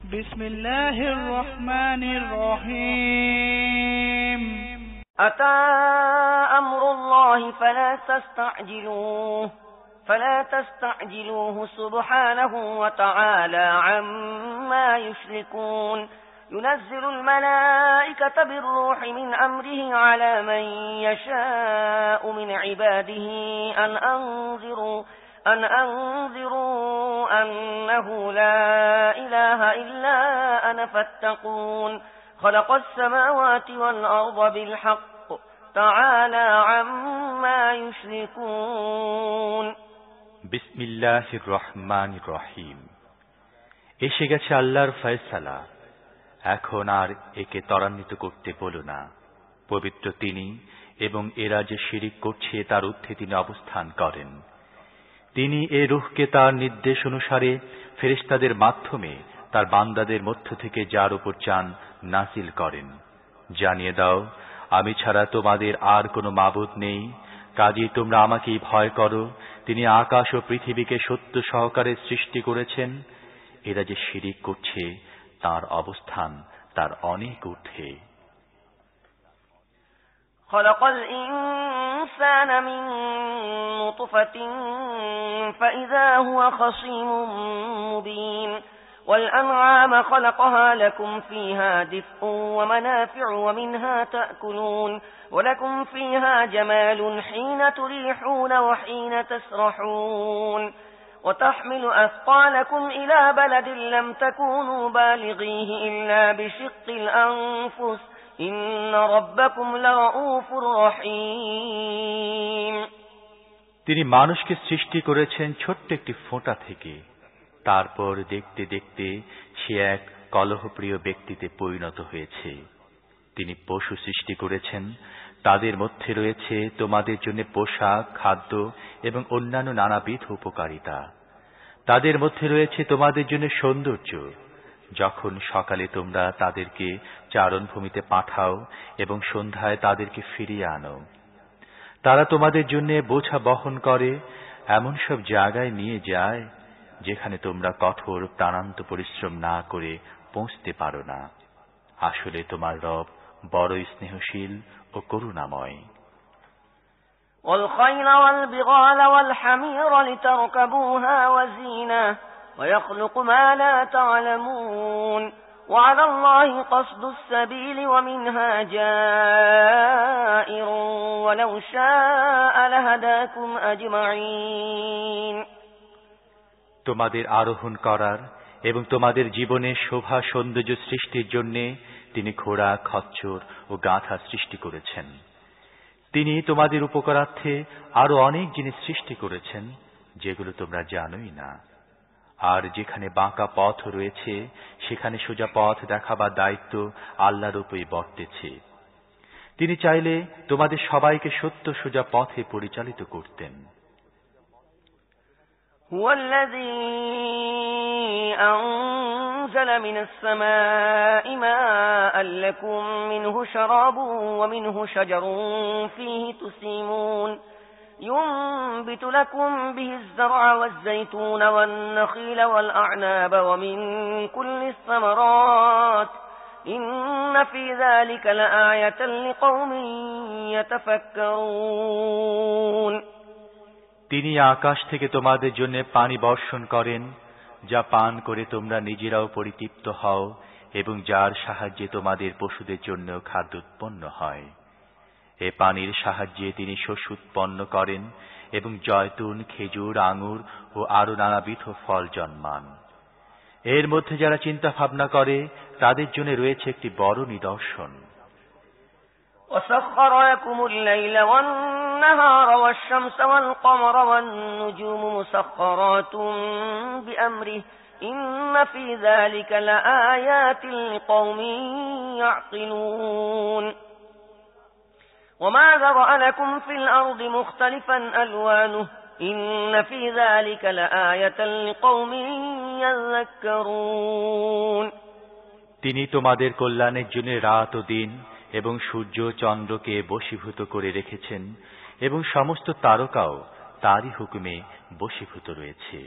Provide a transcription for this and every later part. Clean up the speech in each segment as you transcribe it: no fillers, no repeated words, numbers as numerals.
بسم الله الرحمن الرحيم أتى أمر الله فلا تستعجلوه سبحانه وتعالى عما يشركون ينزل الملائكة بالروح من أمره على من يشاء من عباده أن أنذروا أنه لا إله إلا أنا فاتقون خلق السماوات والأرض بالحق تعالى عما يشركون বিসমিল্লাহির রহমানির রহিম। এসে গেছে আল্লাহর ফয়সালা, এখন আর একে ত্বরান্বিত করতে বলো না। পবিত্র তিনি, এবং এরা যে শিরিক করছে তার ঊর্ধ্বে তিনি অবস্থান করেন। তিনি এ রূহকে তার নির্দেশ অনুসারে ফেরেশতাদের মাধ্যমে তার বান্দাদের মধ্য থেকে যার উপর চান নাজিল করেন। জানিয়ে দাও, আমি ছাড়া তোমাদের আর কোনো মাবুদ নেই, কাজেই তোমরা আমাকেই ভয় করো। তিনি আকাশ ও পৃথিবীকে সত্য সহকারে সৃষ্টি করেছেন। এরা যে শিরিক করছে তার অবস্থান তার অনেক ঊর্ধ্বে। خلق الإنسان من نطفة فإذا هو خصيم مبين والأنعام خلقها لكم فيها دفء ومنافع ومنها تأكلون ولكم فيها جمال حين تريحون وحين تسرحون وتحمل أثقالكم إلى بلد لم تكونوا بالغيه إلا بشق الأنفس إن ربكم لرؤوف رحيم। তিনি মানুষকে সৃষ্টি করেছেন ছোট্ট একটি ফোঁটা থেকে, তারপর দেখতে দেখতে সে এক কলহপ্রিয় ব্যক্তিতে পরিণত হয়েছে। তিনি পশু সৃষ্টি করেছেন, তাদের মধ্যে রয়েছে তোমাদের জন্য পোশাক, খাদ্য এবং অন্যান্য নানাবিধ উপকারিতা। তাদের মধ্যে রয়েছে তোমাদের জন্য সৌন্দর্য। যখন সকালে তোমরা তাদেরকে চারণভূমিতে পাঠাও এবং সন্ধ্যায় তাদেরকে ফিরিয়ে আনো, তারা তোমাদের জন্য বোঝা বহন করে, এমন সব জায়গায় নিয়ে যায় যেখানে তোমরা কঠোর প্রাণান্ত পরিশ্রম না করে পৌঁছতে পারো না। আসলে তোমার রব বড়ই স্নেহশীল ও করুণাময়। والخيل والبغال والحمير لتركبوها وزينة ويخلق ما لا تعلمون وعلى الله قصد السبيل ومنها جائر ولو شاء لهداكم أجمعين। তোমাদের আরোহণ করার এবং তোমাদের জীবনে শোভা সৌন্দর্য সৃষ্টির জন্য তিনি ঘোড়া, খচ্চর ও গাধা সৃষ্টি করেছেন। তিনি তোমাদের উপকারার্থে আরো অনেক জিনিস সৃষ্টি করেছেন যেগুলো তোমরা জানোই না। আর যেখানে বাঁকা পথ রয়েছে সেখানে সোজা পথ দেখাবার দায়িত্ব আল্লাহর উপরই বর্তেছে। তিনি চাইলে তোমাদের সবাইকে সত্য সোজা পথে পরিচালিত করতেন। هو الذي أنزل من السماء ماء لكم منه شراب ومنه شجر فيه تسيمون ينبت لكم به الزرع والزيتون والنخيل والأعناب ومن كل الثمرات إن في ذلك لآية لقوم يتفكرون। তিনি আকাশ থেকে তোমাদের জন্য পানি বর্ষণ করেন, যা পান করে তোমরা নিজেরাও পরিতৃপ্ত হও এবং যার সাহায্যে তোমাদের পশুদের জন্য খাদ্য উৎপন্ন হয়। এ পানির সাহায্যে তিনি শস্য উৎপন্ন করেন এবং জয়তুন, খেজুর, আঙুর ও আরো নানাবিধ ফল জন্মান। এর মধ্যে যারা চিন্তা ভাবনা করে তাদের জন্য রয়েছে একটি বড় নিদর্শন। وسخر لكم الليل والنهار والشمس والقمر والنجوم مسخرات بأمره إن في ذلك لآيات لقوم يعقلون وما ذرأ لكم في الأرض مختلفا ألوانه إن في ذلك لآية لقوم يذكرون। তিনি তোমাদের কল্যাণের জন্য রাত ও দিন এবং সূর্য চন্দ্রকে বশীভূত করে রেখেছেন এবং সমস্ত তারকাও তারই হুকুমে বশীভূত রয়েছে।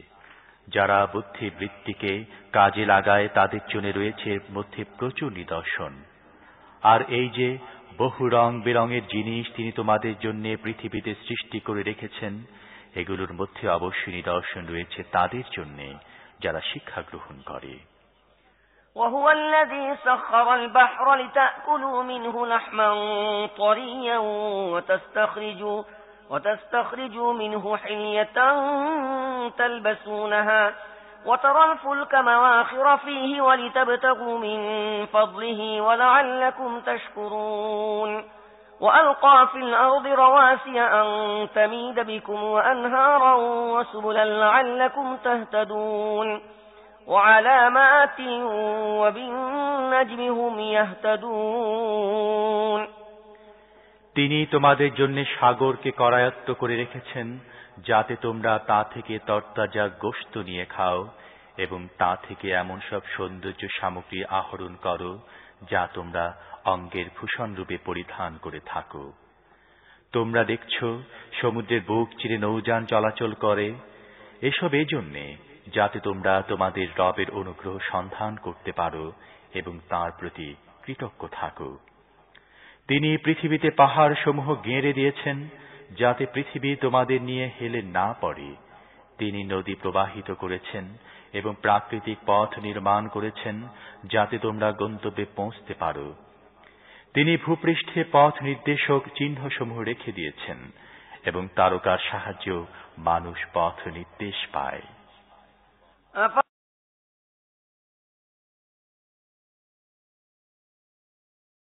যারা বুদ্ধিবৃত্তিকে কাজে লাগায় তাদের জন্য রয়েছে এর মধ্যে প্রচুর নিদর্শন। আর এই যে বহু রং বেরঙের জিনিস তিনি তোমাদের জন্য পৃথিবীতে সৃষ্টি করে রেখেছেন, এগুলোর মধ্যে অবশ্যই নিদর্শন রয়েছে তাদের জন্য যারা শিক্ষা গ্রহণ করে। وهو الذي سخر البحر لتأكلوا منه لحما طريا وتستخرجوا منه حلية تلبسونها وترى الفلك مواخر فيه ولتبتغوا من فضله ولعلكم تشكرون وألقى في الأرض رواسي أن تميد بكم وأنهارا وسبلا لعلكم تهتدون وعلامات وبالنجم هم يهتدون তিনি তোমাদের জন্য সাগরকে করায়ত্ত করে রেখেছেন যাতে তোমরা তা থেকে তরতাজা গোশত নিয়ে খাও এবং তা থেকে এমন সব সৌন্দর্য সামগ্রী আহরণ করো যা তোমরা অঙ্গের ভূষণ রূপে পরিধান করে থাকো। তোমরা দেখছো সমুদ্রের বুক চিরে নৌযান চলাচল করে, এসব এজন্যে যাতে তোমরা তোমাদের রবের অনুগ্রহ সন্ধান করতে পারো এবং তার প্রতি কৃতজ্ঞ থাকো। তিনি পৃথিবীতে পাহাড় সমূহ গেঁড়ে দিয়েছেন যাতে পৃথিবী তোমাদের নিয়ে হেলে না পড়ে। তিনি নদী প্রবাহিত করেছেন এবং প্রাকৃতিক পথ নির্মাণ করেছেন যাতে তোমরা গন্তব্যে পৌঁছতে পারো। তিনি ভূপৃষ্ঠে পথ নির্দেশক চিহ্ন সমূহ রেখে দিয়েছেন এবং তারকার সাহায্যে মানুষ পথ নির্দেশ পায়।